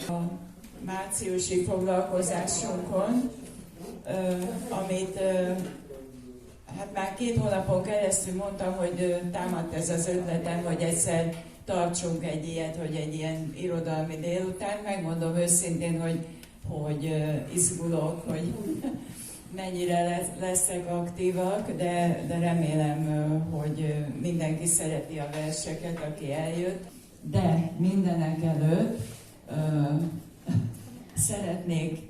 A márciusi foglalkozásunkon, amit hát már 2 hónapon keresztül mondtam, hogy támadt ez az ötletem, hogy egyszer tartsunk egy ilyet, hogy egy ilyen irodalmi délután. Megmondom őszintén, hogy izgulok, hogy mennyire leszek aktívak, de remélem, hogy mindenki szereti a verseket, aki eljött. De mindenek előtt szeretnék,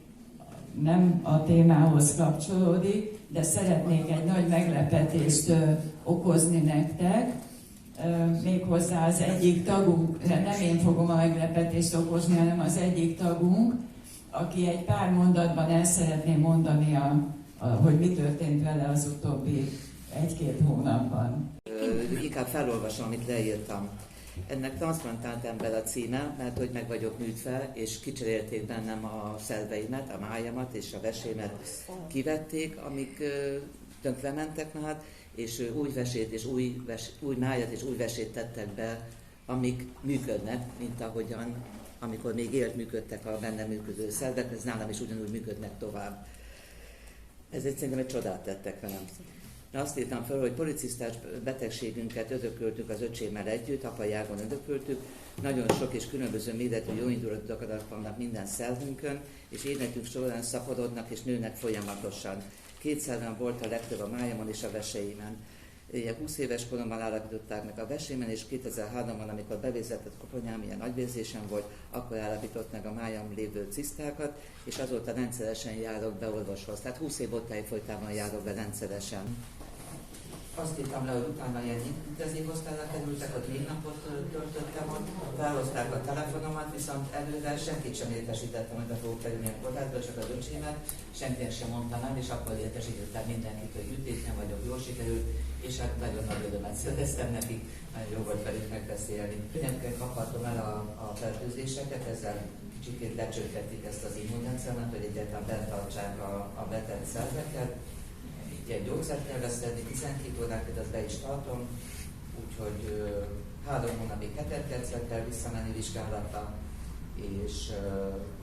nem a témához kapcsolódik, de szeretnék egy nagy meglepetést okozni nektek. Méghozzá az egyik tagunk, nem én fogom a meglepetést okozni, hanem az egyik tagunk, aki egy pár mondatban el szeretné mondani, hogy mi történt vele az utóbbi 1-2 hónapban. Inkább felolvasom, amit leírtam. Ennek transzplantált ember a címe, mert hogy meg vagyok műtve, és kicserélték bennem a szerveimet, a májamat és a vesémet kivették, amik tönkrementek már, és új vesét és új májat és új vesét tettek be, amik működnek, mint ahogyan, amikor még élt, működtek a bennem működő szervek, ez nálam is ugyanúgy működnek tovább. Ezért szerintem egy csodát tettek velem. Azt írtam fel, hogy policisztás betegségünket örököltük az öcsémmel együtt, apai ágon örököltük, nagyon sok és különböző méretű jóindulatú akadak vannak minden szervünkön, és életünk során szaporodnak és nőnek folyamatosan. 200-an volt a legtöbb a májamon és a veseimen. 20 éves koromban állapították meg a vesémen, és 2003-ban, amikor bevézetett koponyám, ilyen agyvérzésem volt, akkor állapított meg a májam lévő cisztákat, és azóta rendszeresen járok be orvoshoz. Tehát 20 év óta folytában járok be rendszeresen. Azt írtam le, hogy utána ilyen intenzívosztályra kerültek, hogy 4 napot töltöttem ott, felhozták a telefonomat, viszont előre senkit sem értesítettem, hogy be fogok kerülni a kórházba, csak az öcsémet, senkinek sem mondtam el, és akkor értesítettem mindenkit, hogy ütésen vagyok, jól sikerült, és hát nagyon nagy örömet szereztem nekik, nagyon jó volt velük megbeszélni. Könnyedken kaphatom el a fertőzéseket, ezzel kicsit lecsökkentik ezt az immunrendszermet, hogy egyáltalán betartsák a beteg szerveket. Egy gyógyszert kell beszélni, 12 órát, azt be is tartom, úgyhogy 3 hónapig hetetpercre kell visszamenni vizsgálatra, és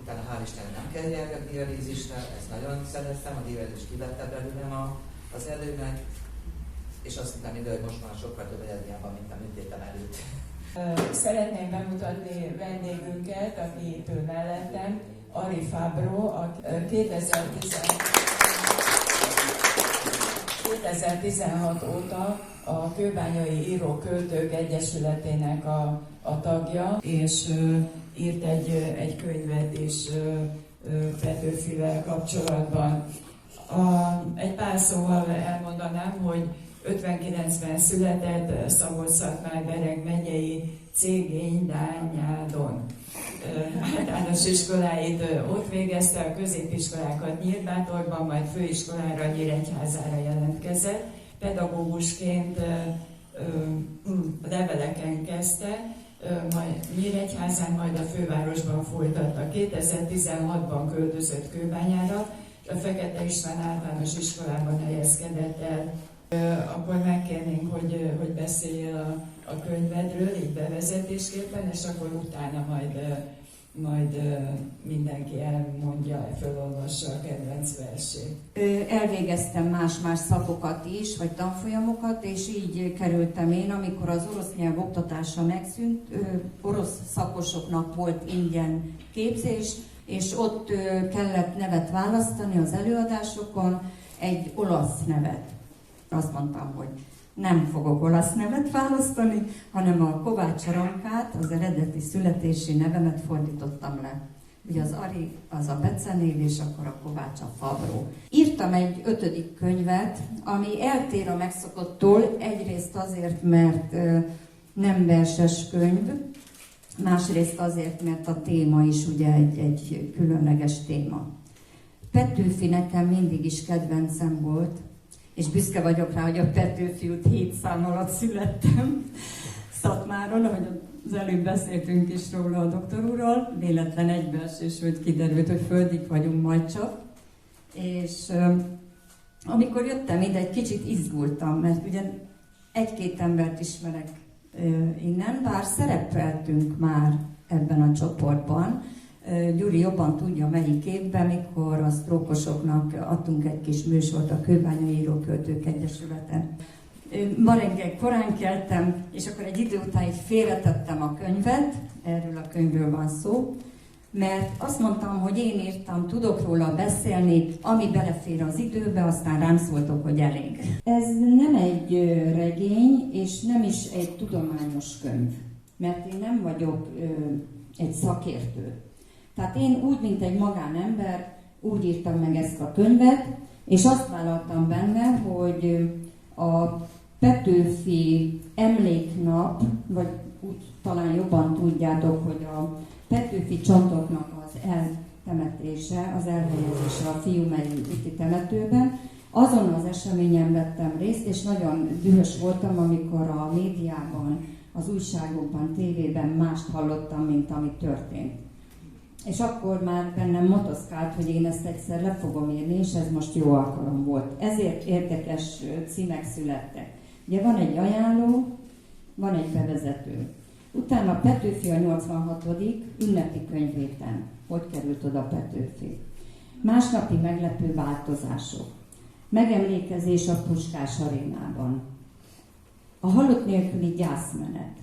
utána hál' Istennek nem kell járni a dialízisre, ezt nagyon szerettem, a dialízis kivette belőlem az előnek, és azt hittem ide, hogy most már sokkal több energiám van, mint a műtétem előtt. Szeretném bemutatni vendégünket, aki itt ül mellettem, Ari Fabro, a 2016 óta a Kőbányai Íróköltők Egyesületének a tagja, és írt egy könyvet is Petőfivel kapcsolatban. Egy pár szóval elmondanám, hogy 59-ben született Szabolcs-Szatmár-Bereg megyei Cégény-Dányádon. Általános iskoláit ott végezte, a középiskolákat Nyírbátorban, majd főiskolára Nyíregyházára jelentkezett. Pedagógusként leveleken kezdte, majd Nyíregyházán, majd a fővárosban folytatta. 2016-ban költözött Kőbányára, a Fekete István általános iskolában helyezkedett el. Akkor megkérnénk, hogy beszéljél a könyvedről, így bevezetésképpen, és akkor utána majd mindenki elmondja, felolvassa a kedvenc versét. Elvégeztem más-más szakokat is, vagy tanfolyamokat, és így kerültem én, amikor az orosz nyelv oktatása megszűnt, orosz szakosoknak volt ingyen képzés, és ott kellett nevet választani az előadásokon, egy olasz nevet. Azt mondtam, hogy nem fogok olasz nevet választani, hanem a Kovács Arankát, az eredeti születési nevemet fordítottam le. Ugye az Ari az a becenév, és akkor a Kovács a Fabro. Írtam egy 5. könyvet, ami eltér a megszokottól, egyrészt azért, mert nem verses könyv, másrészt azért, mert a téma is ugye egy különleges téma. Petőfi nekem mindig is kedvencem volt, és büszke vagyok rá, hogy a Petőfi út 7 szám alatt születtem Szatmáron, ahogy az előbb beszéltünk is róla a doktor úrral, véletlen egybeesés, hogy kiderült, hogy földik vagyunk majd csak. És amikor jöttem ide, egy kicsit izgultam, mert ugye 1-2 embert ismerek innen, bár szerepeltünk már ebben a csoportban. Gyuri jobban tudja, melyik évben, mikor a sztrókosoknak adtunk egy kis műsort a Kőbányai Íróköltők Egyesületen. Ma reggel korán keltem, és akkor egy idő után így félretettem a könyvet, erről a könyvről van szó, mert azt mondtam, hogy én írtam, tudok róla beszélni, ami belefér az időbe, aztán rám szóltok, hogy elég. Ez nem egy regény, és nem is egy tudományos könyv, mert én nem vagyok egy szakértő. Tehát én úgy, mint egy magánember, úgy írtam meg ezt a könyvet, és azt vállaltam benne, hogy a Petőfi emléknap, vagy úgy talán jobban tudjátok, hogy a Petőfi csontoknak az eltemetése, az elhelyezése a Fiumei úti temetőben, azon az eseményen vettem részt, és nagyon dühös voltam, amikor a médiában, az újságokban, tévében mást hallottam, mint ami történt. És akkor már bennem motoszkált, hogy én ezt egyszer le fogom írni, és ez most jó alkalom volt. Ezért érdekes címek születtek. Ugye van egy ajánló, van egy bevezető. Utána Petőfi a 86. ünnepi könyvéten. Hogy került oda Petőfi? Másnapi meglepő változások. Megemlékezés a Puskás arénában. A halott nélküli gyászmenet.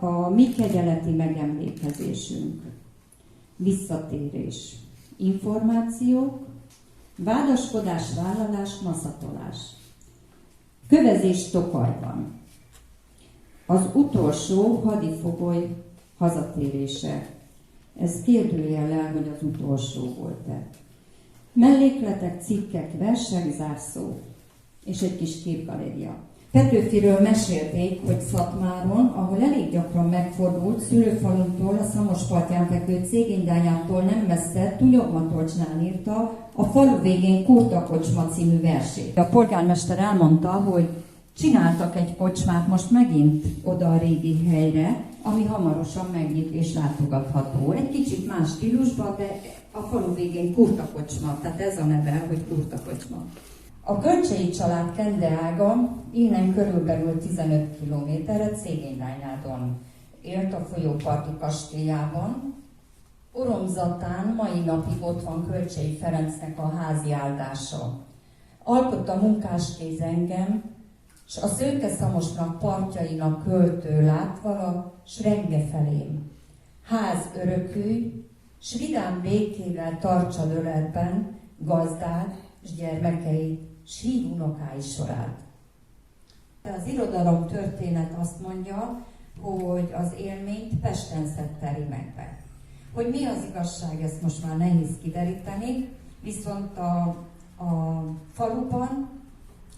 A mi kegyeleti megemlékezésünk. Visszatérés. Információk. Vádaskodás, vállalás, maszatolás. Kövezés Tokajban. Az utolsó hadifogoly hazatérése. Ez kérdőjellel, hogy az utolsó volt-e. Mellékletek, cikkek, versek, zárszó. És egy kis képgaléria. Petőfiről mesélték, hogy Szatmáron, ahol elég gyakran megfordult, szülőfaluntól, a Szamos partján fekvő Cégindányától nem messze, Tunyogmatolcsnál írta a Falu végén Kurta kocsma című versét. A polgármester elmondta, hogy csináltak egy kocsmát most megint oda a régi helyre, ami hamarosan megnyit és látogatható. Egy kicsit más stílusban, de a Falu végén Kurta kocsma, tehát ez a neve, hogy Kurta kocsma. A Kölcsei család kendeága innen körülbelül 15 kilométerre Cégindányádon élt a folyóparti kastélyában. Oromzatán mai napig ott van Kölcsei Ferencnek a házi áldása. Alkotta munkáskéz engem, s a Szőke-Szamosnak partjainak költő látvala, s renge felém. Ház örökülj, s vidám békével tartsa lőletben gazdád, s gyermekeit, s hív unokái sorát. Az irodalom történet azt mondja, hogy az élményt Pesten szedte rimekbe. Hogy mi az igazság, ezt most már nehéz kideríteni, viszont a faluban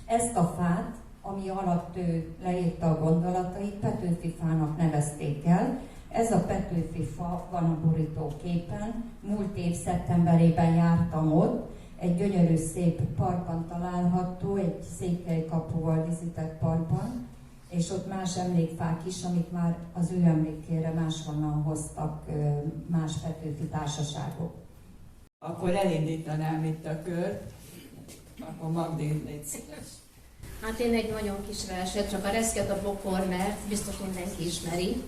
ezt a fát, ami alatt ő leírta a gondolatait, Petőfi fának nevezték el. Ez a Petőfi fa van a borítóképen. Múlt év szeptemberében jártam ott, egy gyönyörű szép parkban található, egy székelykapuval díszített parkban, és ott más emlékfák is, amik már az ő emlékére máshonnan hoztak más Petőfi társaságok. Akkor elindítanám itt a kört, akkor Magdi, légy szíves. Hát én egy nagyon kis verset, csak a Reszket a bokor, mert biztos mindenki ismeri.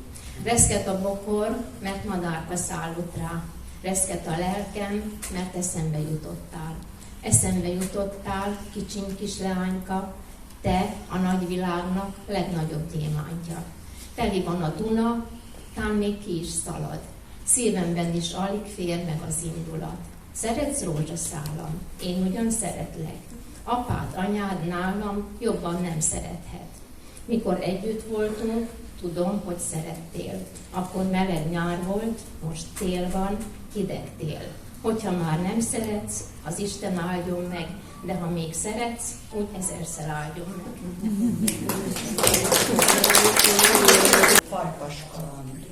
Reszket a bokor, mert madárka szállott rá. Reszket a lelkem, mert eszembe jutottál. Eszembe jutottál, kicsiny kis leányka, te a nagyvilágnak legnagyobb témántja. Teli van a Duna, tán még ki is szalad. Szívemben is alig fér meg az indulat. Szeretsz rózsaszálam? Én ugyan szeretlek. Apád, anyád nálam jobban nem szerethet. Mikor együtt voltunk, tudom, hogy szerettél. Akkor meleg nyár volt, most tél van, hideg tél. Hogyha már nem szeretsz, az Isten áldjon meg, de ha még szeretsz, úgy ezerszer áldjon meg. Farkas kaland.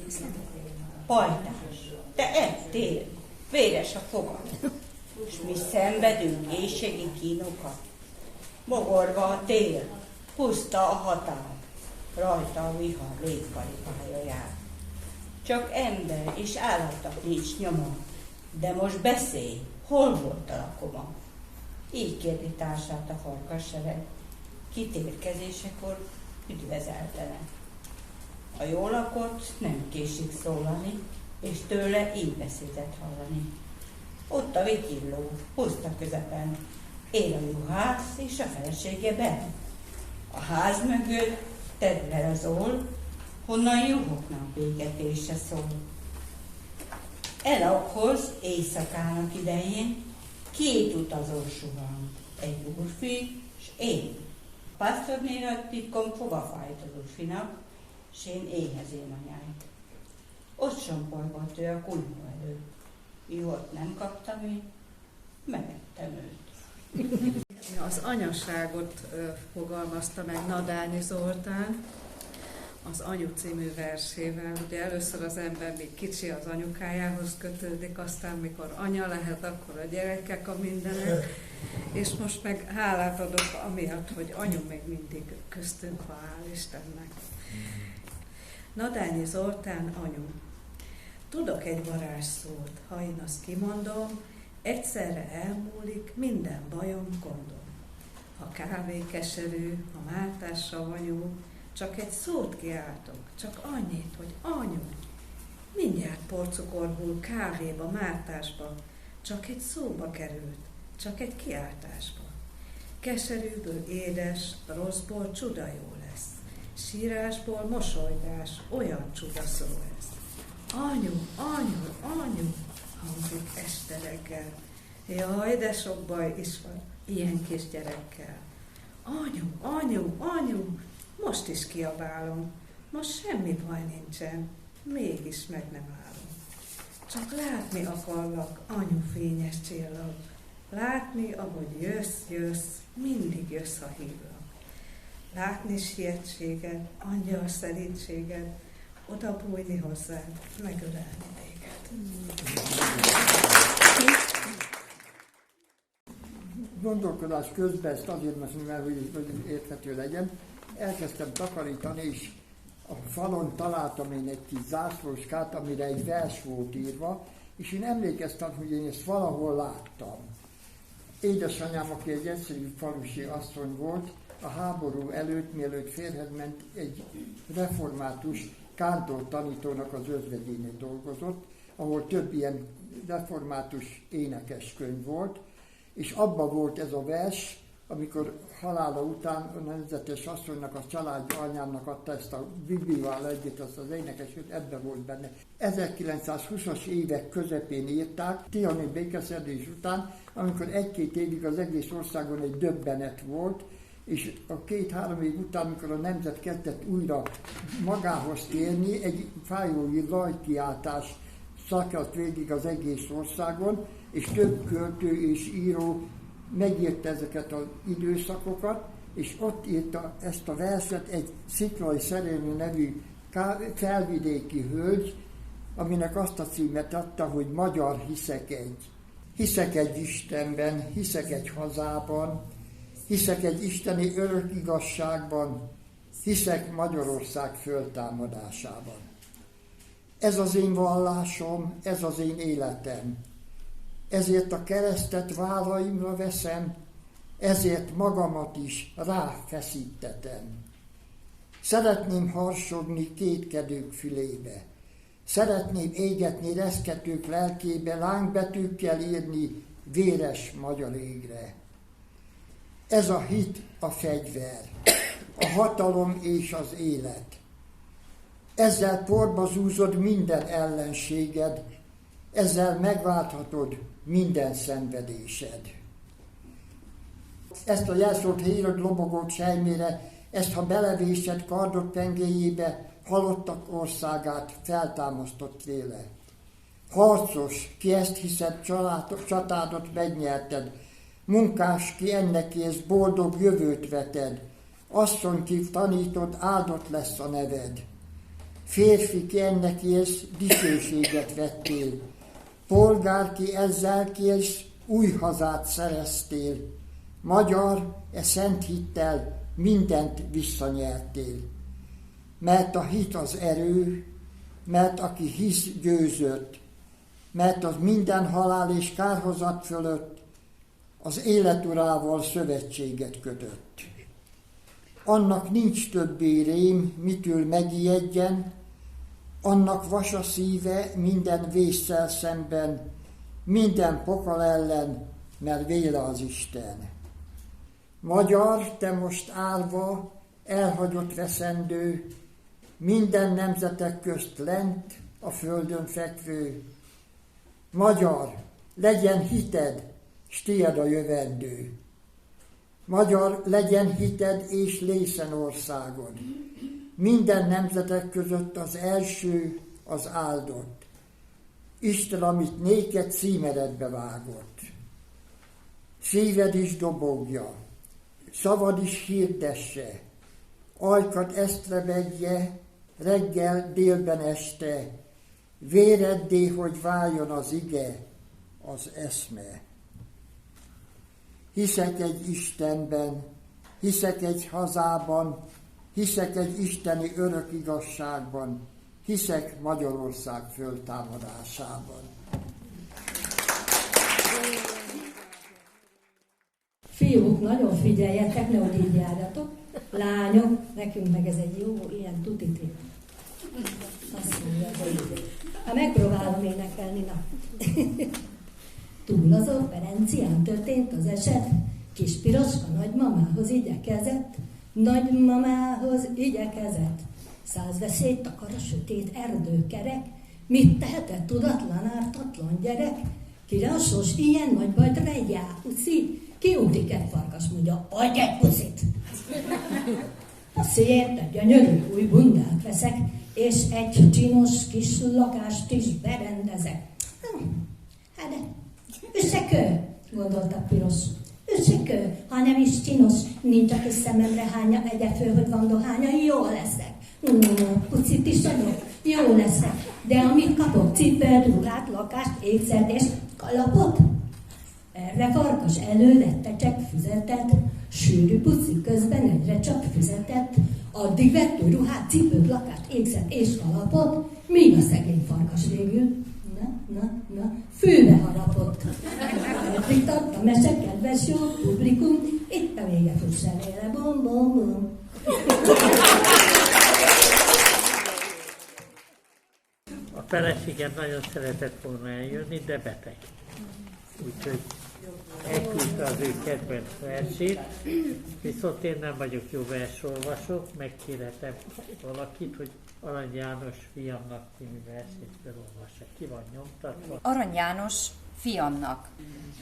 Pajtás, te ettél, véres a fogad, s mi szenvedünk éjségi kínokat. Mogorva a tél, puszta a határ, rajta a vihar légkaripája jár. Csak ember és állatnak nincs nyoma, de most beszélj, hol volt a lakoma? Így kérdi társát a farkassereg, kitérkezésekor üdvözeltene. A jól lakott nem késik szólani, és tőle így beszédet hallani. Ott a vikilló, puszta közepen, él a juhász és a felesége benn. A ház mögött terül az ól, honnan juhoknak végetése szól. Elakhoz éjszakának idején 2 utazó suhan, egy úrfi és én. A pásztornél titkon fogafájt az úrfinak, s én éhezén anyáit. Ott sompolgott ő a kunyhó előtt. Jót nem kaptam én, megettem őt. Az anyaságot fogalmazta meg Nadányi Zoltán az Anyu című versével. Ugye először az ember még kicsi, az anyukájához kötődik, aztán mikor anya lehet, akkor a gyerekek a mindenek. És most meg hálát adok amiatt, hogy anyu még mindig köztünk van, hál' Istennek. Nadányi Zoltán, Anyu. Tudok egy varázsszót, ha én azt kimondom, egyszerre elmúlik minden bajom, gondom. Ha kávé keserű, ha máltás savanyú, csak egy szót kiáltok, csak annyit, hogy anyu. Mindjárt porcukor hull kávéba, máltásba, csak egy szóba került, csak egy kiáltásba. Keserűből édes, rosszból csuda jó lesz, sírásból mosolydás, olyan csuda szó lesz. Anyu, anyu, anyu, hangzik este reggel. Jaj, de sok baj is van ilyen kis gyerekkel. Anyu, anyu, anyu, most is kiabálom, most semmi baj nincsen, mégis meg nem állom. Csak látni akarlak, anyu fényes csillag, látni, ahogy jössz, mindig jössz, ha hívlak. Látni sietséged, angyal szerítséged, oda bújni hozzád, megölelni téged. Gondolkodás közben, ezt azért mesélem, hogy érthető legyen, elkezdtem takarítani, és a falon találtam én egy kis zászlóskát, amire egy vers volt írva, és én emlékeztem, hogy én ezt valahol láttam. Édesanyám, aki egy egyszerű falusi asszony volt, a háború előtt, mielőtt férjhez ment, egy református kántor tanítónak az özvegyénél dolgozott, ahol több ilyen református énekeskönyv volt, és abban volt ez a vers, amikor halála után a nemzetes asszonynak, a családja anyámnak adta ezt a Bibliával együtt, azt az énekeskönyvet, ebben volt benne. 1920-as évek közepén írták, trianoni békeszerződés után, amikor 1-2 évig az egész országon egy döbbenet volt, és a 2-3 év után, amikor a nemzet kezdett újra magához térni, egy fájói lajkiáltás szakadt végig az egész országon, és több költő és író megírta ezeket az időszakokat, és ott írta ezt a verset egy Sziklai Szerelmű nevű felvidéki hölgy, aminek azt a címet adta, hogy Magyar hiszek egy. Hiszek egy Istenben, hiszek egy hazában, hiszek egy isteni örök igazságban, hiszek Magyarország föltámadásában. Ez az én vallásom, ez az én életem. Ezért a keresztet vállaimra veszem, ezért magamat is ráfeszítetem. Szeretném harsogni kétkedők fülébe, szeretném égetni reszketők lelkébe, lángbetűkkel írni véres magyar égre. Ez a hit a fegyver, a hatalom és az élet. Ezzel porba zúzod minden ellenséged, ezzel megválthatod minden szenvedésed. Ezt a jelszót hírod lobogót sejmére, ezt ha belevésed kardod pengéjébe, halottak országát feltámasztott véle. Harcos, ki ezt hiszed, csatádot megnyerted, munkás, ki ennek érsz, boldog jövőt veted, asszony, ki tanítod, áldott lesz a neved. Férfi, ki ennek érsz, dicsőséget vettél, polgár, ki ezzel kérsz, új hazát szereztél, magyar, szent hittel mindent visszanyertél. Mert a hit az erő, mert aki hisz győzött, mert az minden halál és kárhozat fölött az életurával szövetséget kötött. Annak nincs többé rém, mitől megijedjen, Annak vas a szíve minden vésszel szemben, minden pokol ellen, mert véle az Isten. Magyar, te most állva, elhagyott veszendő, minden nemzetek közt lent a földön fekvő. Magyar, legyen hited, s tied a jövendő. Magyar, legyen hited és lészen országod. Minden nemzetek között az első, az áldott. Isten, amit néked címeredbe vágott. Szíved is dobogja, szavad is hirdesse, ajkad ezt rebegje, reggel, délben, este, véreddé, hogy váljon az ige, az eszme. Hiszek egy Istenben, hiszek egy hazában, hiszek egy isteni örök igazságban, hiszek Magyarország föltámadásában. Fiúk, nagyon figyeljetek, nehogy így járjatok. Lányok, nekünk meg ez egy jó, ilyen tutiti. Azt mondja, hogy hát megpróbálom énekelni, na. Túl az operencián történt az eset, kis piroska nagymamához igyekezett, nagymamához igyekezett. 100 veszélyt takar a sötét erdőkerek, mit tehetett tudatlan, ártatlan gyerek? Kire a sors ilyen nagy bajt rejjá, uci? Kiútik egy farkas, mondja, adj egy pucit! Pusziért egy gyönyörű új bundát veszek, és egy csinos kis lakást is berendezek. Hát de, összekő, gondolta piros. Összekő, ha nem is csinos, nincs a kis szememre hánya, egye föl, hogy van dohánya, jó leszek. Pucit is adok, jó leszek. De amit kapok, cipőt, ruhát, lakást, étszert és kalapot? Erre farkas előre csak füzetet, sűrű puci közben egyre csak füzetet, addig vett új ruhát, cipőt, lakást, ékszert és kalapot, míg a szegény farkas végül, na, fűbe harapott. Eddig tart a mese, kedves jó publikum, itt a vége, fuss elére, bom, bom, bom. A feleségem nagyon szeretett volna eljönni, de beteg. Úgyhogy elküldte az ő kedvenc versét, viszont én nem vagyok jó versolvasó, megkérhetem valakit, hogy Arany János fiamnak című versét felolvassa. Ki van nyomtatva? Arany János fiamnak.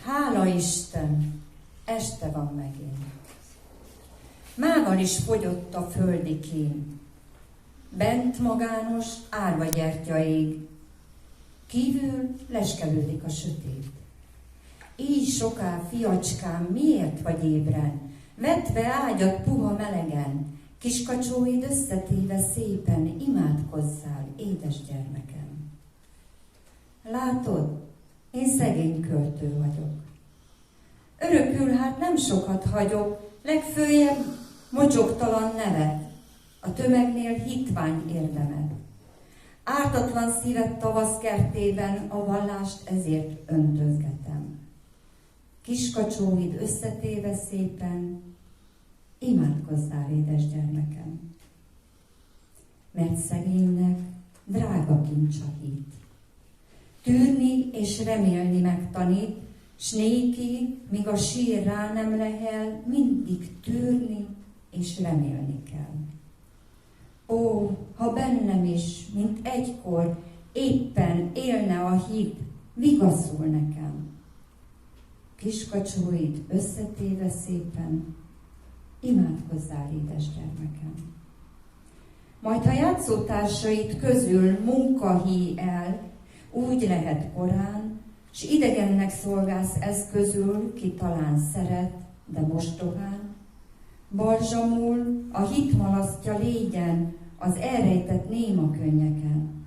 Hála Isten, este van megint. Mával is fogyott a földi kém. Bent magános árva gyertya ég. Kívül leskelődik a sötét. Így soká, fiacskám, miért vagy ébren? Vetve ágyat puha melegen, kiskacsóid összetéve szépen, imádkozzál, édes gyermekem. Látod, én szegény költő vagyok. Örökül hát nem sokat hagyok, legfőjebb mocsogtalan nevet, a tömegnél hitvány érdemet. Ártatlan szívet tavasz kertében, a vallást ezért öntözgetem. Kiskacsóid összetéve szépen, imádkozzál, édes gyermekem. Mert szegénynek drága kincs a hit. Tűrni és remélni megtanít, s néki, míg a sír rá nem lehel, mindig tűrni és remélni kell. Ó, ha bennem is, mint egykor, éppen élne a hit, vigaszul nekem. Kiskacsóid összetéve szépen, imádkozzál, édes gyermekem. Majd ha játszótársait közül munkahíj el, úgy lehet korán, s idegennek szolgálsz ez közül, ki talán szeret, de mostohán. Balzsamul a hit malasztja légyen az elrejtett néma könnyeken.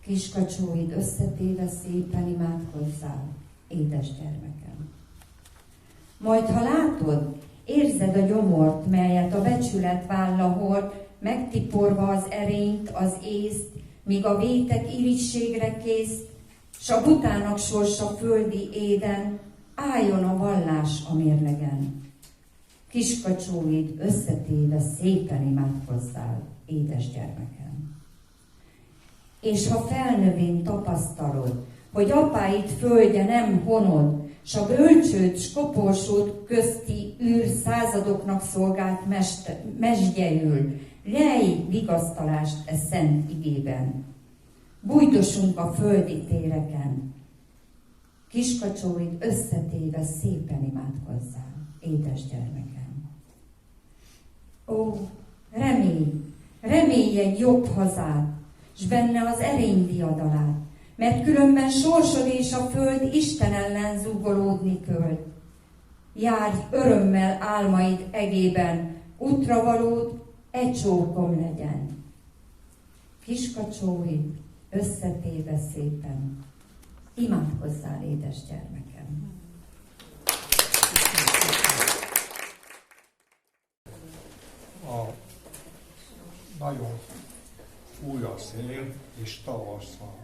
Kiskacsóid összetéve szépen, imádkozzál, édes gyermekem. Majd ha látod, érzed a gyomort, melyet a becsület válla hord, megtiporva az erényt, az észt, míg a vétek irigységre kész, s a butának sorsa földi éden, álljon a vallás a mérlegen. Kiskacsóid összetéve szépen, imádkozzál, édes gyermekem. És ha felnövén tapasztalod, hogy apáid földje nem honod, s a bölcsőd, s koporsód közti űr századoknak szolgált mesdjeül, lej vigasztalást e szent igében. Bújdosunk a földi téreken, kiskacsóid összetéve szépen imádkozzál, édes gyermekem. Ó, remélj egy jobb hazát, s benne az erény diadalát, mert különben sorsod és a föld Isten ellen zúgolódni költ. Járj örömmel álmaid egében, útra valód egy csókom legyen. Kiskacsóid összetéve szépen, imádkozzál, édes gyermekem. A nagyon fúj a szél, és tavasz van.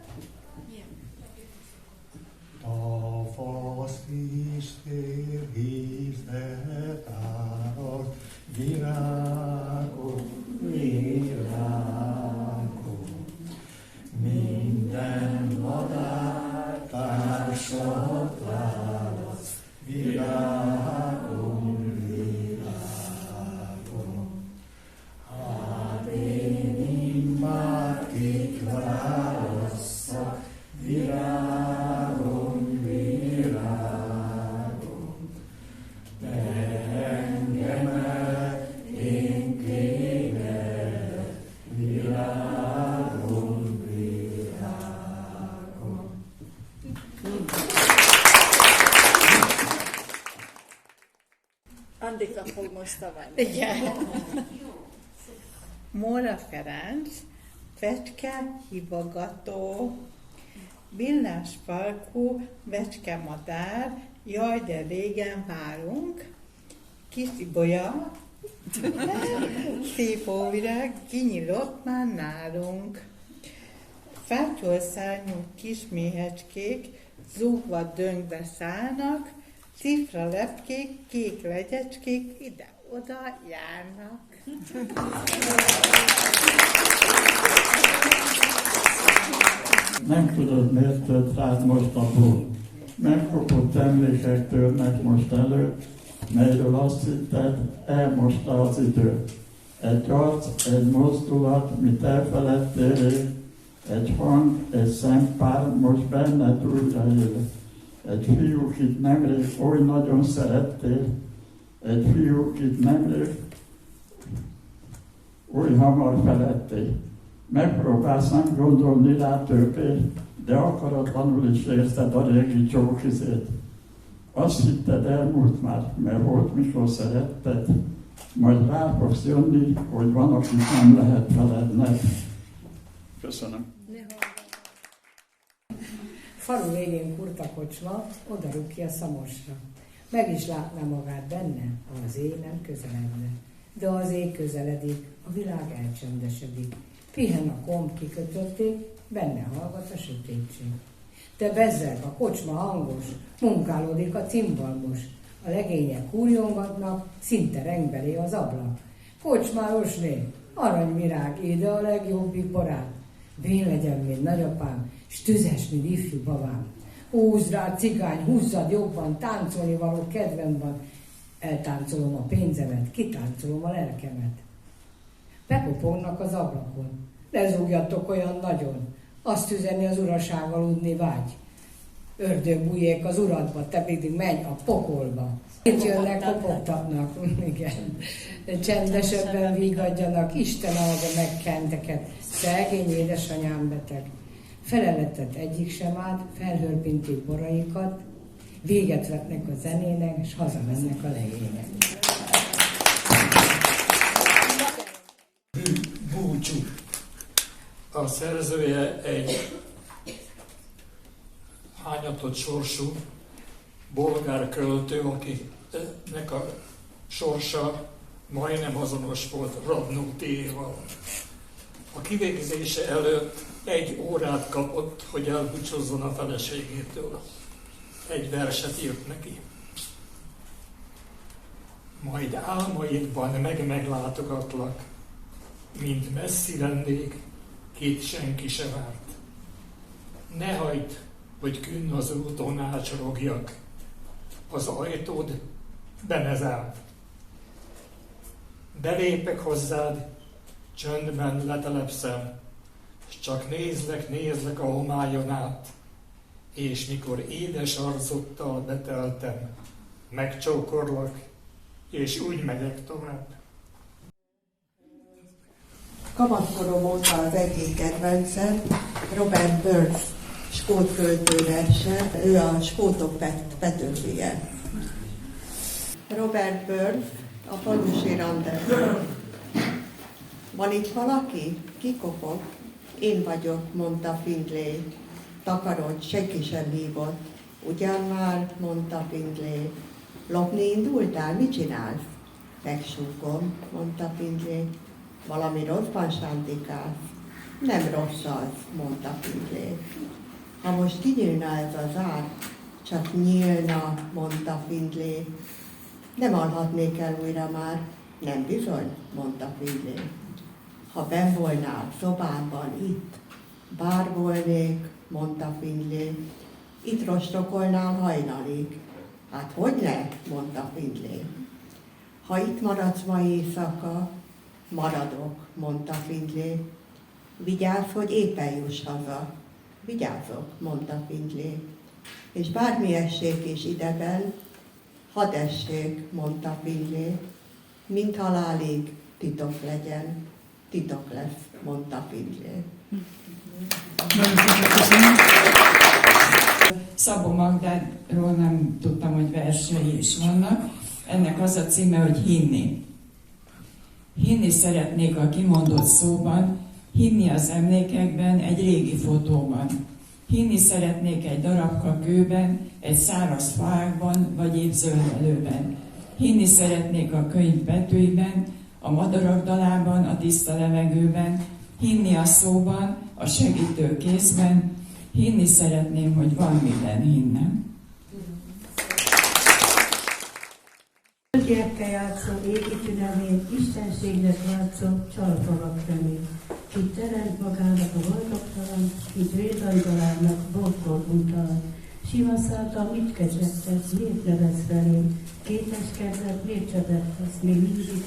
Tavaszi szél hízet árad, virágok, minden madár társat válasz, virágom, hát én immár kik válasszak, virágom, de engemet én kérlek, virágom. Andika fog most tavalni. Igen. Móra Ferenc, fecske hívogató, villás farkú, becske madár, jaj, de régen várunk, kis ibolya, szép óvirág, kinyílott már nálunk. Fátyolszárnyú kis méhecskék, zúgva döngbe szállnak, cifra lepkék, kék legyecskék ide-oda járnak. Nem tudod, miért tört rád most a búr. Megkopott emlékek törnek most elő, melyről azt hitted, elmosta az idő. Egy arc, egy mozdulat, mit elfeledtél, egy hang, egy szempár most benned újra él. Egy fiú, kit nemrég oly nagyon szerettél, egy fiú, kit nemrég oly hamar feledtél. Megpróbálsz nem gondolni rá többé, de akaratlanul is érzed a régi csókizét. Azt hitted, elmúlt már, mert volt, mikor szeretted, majd rá fogsz jönni, hogy van, akit nem lehet feledned. Köszönöm. Falu végén kurta kocsma, oda rúg ki a szamosra. Meg is látná magát benne, ha az éj nem közeledne. De az ég közeledik, a világ elcsendesedik. Pihen a komp kikötötték, benne hallgat a sötétség. De bezzeg, a kocsma hangos, munkálódik a cimbalmos. A legények húrjongatnak, szinte rengbeli az ablak. Kocsmárosné, aranyvirág, ide a legjobbik barát. Vén legyen, mint nagyapám, s tüzes, mint ifjú babám. Húzd rá, cigány, húzzad jobban, táncolni való kedvem van. Eltáncolom a pénzemet, kitáncolom a lelkemet. Bekopognak az ablakon. Ne zúgjatok olyan nagyon, azt üzenni az uraság aludni vágy. Ördögbújék az uradba, te pedig menj a pokolba. Itt jönnek, kopogtatnak, igen. Csendesebben vigadjanak, Isten áldja meg kenteket, szegény édesanyám beteg. Feleletet egyik sem állt, felhörpintik boraikat, véget vetnek a zenének, és hazamennek a legények. Búcsú. A szerzője egy hányatott sorsú bolgár költő, akinek a sorsa majdnem azonos volt Radnótiéval. A kivégzése előtt 1 órát kapott, hogy elbúcsúzzon a feleségétől. Egy verset írt neki. Majd álmaidban meglátogatlak, mint messzi vendég, kit senki se várt. Ne hagyd, hogy künn az úton ácsorogjak, az ajtód be ne zárd. Belépek hozzád, csöndben letelepszem, s csak nézlek a homályon át, és mikor édes arcottal beteltem, megcsókorlak, és úgy megyek tovább. Kamatkorom óta az egyik kedvencem Robert Burns skót költőverse, ő a skótok Petőfije. Robert Burns, a falusi rendező. Van itt valaki? Ki kopog? Én vagyok, mondta Findlay. Takarod, senki sem hívott. Ugyan már, mondta Findlay. Lopni indultál? Mit csinálsz? Megsúgom, mondta Findlay. Valami rosszban sántikálsz? Nem rossz az, mondta Findlay. Ha most kinyílna ez az ár, csak nyílna, mondta Findlay. Nem alhatnék el újra már. Nem bizony, mondta Findlay. Ha benn volnál szobában, itt, bár volnék, mondta Findlay. Itt rostokolnál hajnalig. Hát hogyne, mondta Findlay. Ha itt maradsz ma éjszaka, maradok, mondta Findlay. Vigyázz, hogy éppen juss haza. Vigyázok, mondta Findlay. És bármi essék is ideben, hadd essék, mondta Findlay. Mint halálig titok legyen. Titok lesz, mondta Findlay. Szabó Magdáról nem tudtam, hogy versei is vannak. Ennek az a címe, hogy Hinni. Hinni szeretnék a kimondott szóban, hinni az emlékekben, egy régi fotóban. Hinni szeretnék egy darabka kőben, egy száraz faágban, vagy épp zöldvelőben. Hinni szeretnék a könyv betűiben, a madarak dalában, a tiszta levegőben. Hinni a szóban, a segítő kézben. Hinni szeretném, hogy van minden hinnem. Gyerekkel játszó, égi türelmény, istenségnek látszó, csalfalak remény. Ki teremt magának a boldogtalan, ki védajdalának boldog untalan. Sima szállta, mit kecsegtesz, miért nevetsz felém? Kéteskedett, miért csebettesz, még mindig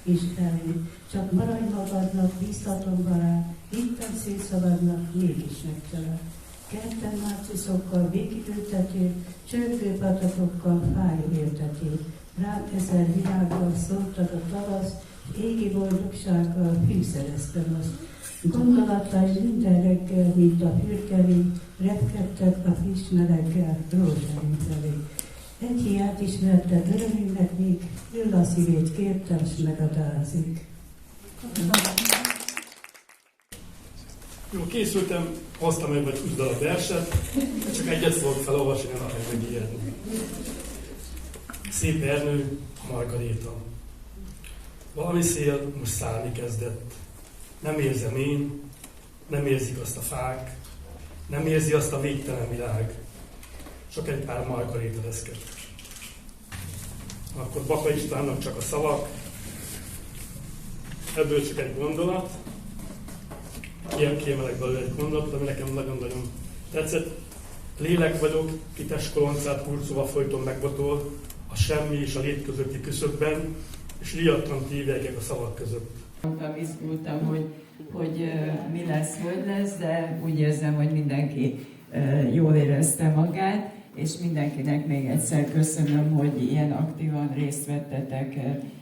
is felém. Csak maradj magadnak, bíztatom barát, itten szétszaladnak, mégis megcsalad. Kerten márciszokkal végigültetél, csörgő patatokkal fájó éltetél. Rám ezer világgal szóltad a tavasz, égi boldogsággal fűszereztem azt. Gondolatai minden reggel, mint a hürkelény, repkedtek a friss meleggel, rózsáim felé. Egy hiát ismerted örömünknek még, ül a szívét kértem, s megadázik. Jó, készültem, hoztam egy vagy 20 darab verset, csak egyet fogok felolvasni, nem akarok megijedni. Szép Ernő, Margaréta. Valami szél most szállni kezdett. Nem érzem én, nem érzik azt a fák, nem érzi azt a végtelen világ. Csak egy pár margaréta reszket. Akkor Baka Istvánnak csak a szavak, ebből csak egy gondolat. Ilyen kiemelek belőle egy gondolatot, ami nekem nagyon-nagyon tetszett. Lélek vagyok, ki testkoloncát hurcolva folyton megbotol, a semmi és a lét közötti küszöbben, és riadtan tévegek a szavak között. Izgultam, hogy mi lesz, hogy lesz, de úgy érzem, hogy mindenki jól érezte magát, és mindenkinek még egyszer köszönöm, hogy ilyen aktívan részt vettetek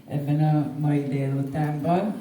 ebben a mai délutánban.